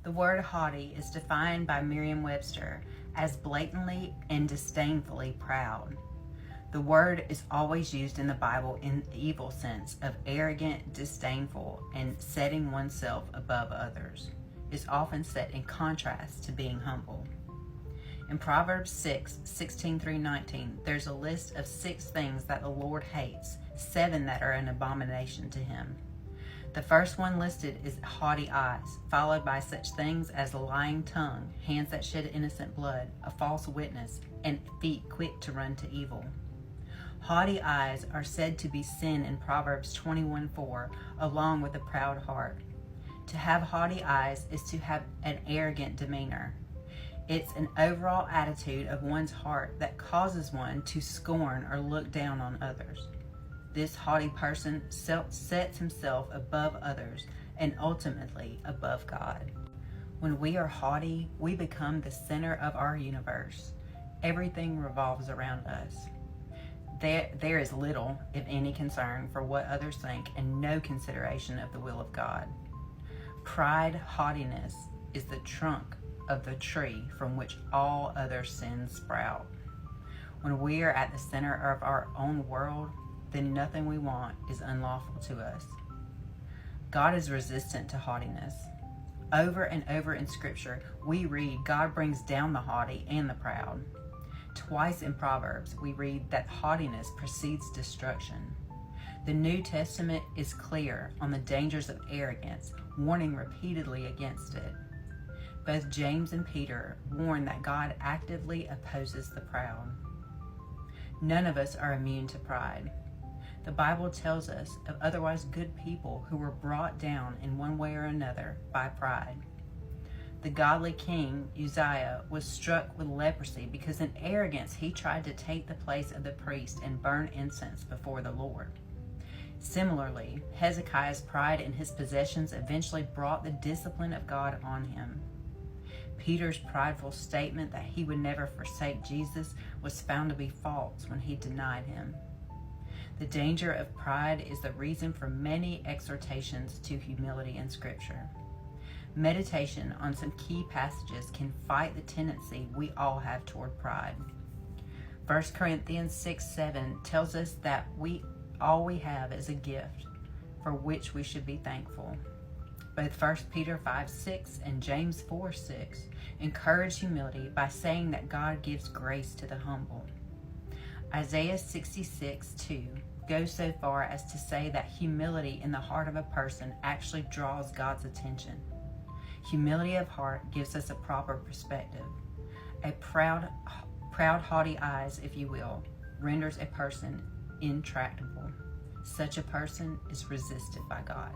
The word haughty is defined by Merriam-Webster as blatantly and disdainfully proud. The word is always used in the Bible in the evil sense of arrogant, disdainful, and setting oneself above others. It's often set in contrast to being humble. In Proverbs 6:16 through 19, there's a list of 6 things that the Lord hates, 7 that are an abomination to him. The first one listed is haughty eyes, followed by such things as a lying tongue, hands that shed innocent blood, a false witness, and feet quick to run to evil. Haughty eyes are said to be sin in Proverbs 21:4, along with a proud heart. To have haughty eyes is to have an arrogant demeanor. It's an overall attitude of one's heart that causes one to scorn or look down on others. This haughty person sets himself above others and ultimately above God. When we are haughty, we become the center of our universe. Everything revolves around us. There is little, if any, concern for what others think and no consideration of the will of God. Pride, haughtiness, is the trunk of the tree from which all other sins sprout. When we are at the center of our own world, then nothing we want is unlawful to us. God is resistant to haughtiness. Over and over in Scripture, we read God brings down the haughty and the proud. Twice in Proverbs, we read that haughtiness precedes destruction. The New Testament is clear on the dangers of arrogance, warning repeatedly against it. Both James and Peter warn that God actively opposes the proud. None of us are immune to pride. The Bible tells us of otherwise good people who were brought down in one way or another by pride. The godly king Uzziah was struck with leprosy because in arrogance he tried to take the place of the priest and burn incense before the Lord. Similarly, Hezekiah's pride in his possessions eventually brought the discipline of God on him. Peter's prideful statement that he would never forsake Jesus was found to be false when he denied him. The danger of pride is the reason for many exhortations to humility in Scripture. Meditation on some key passages can fight the tendency we all have toward pride. 1 Corinthians 6:7 tells us that all we have is a gift for which we should be thankful. Both 1 Peter 5:6 and James 4:6 encourage humility by saying that God gives grace to the humble. Isaiah 66:2 goes so far as to say that humility in the heart of a person actually draws God's attention. Humility of heart gives us a proper perspective. A proud, haughty eyes, if you will, renders a person intractable. Such a person is resisted by God.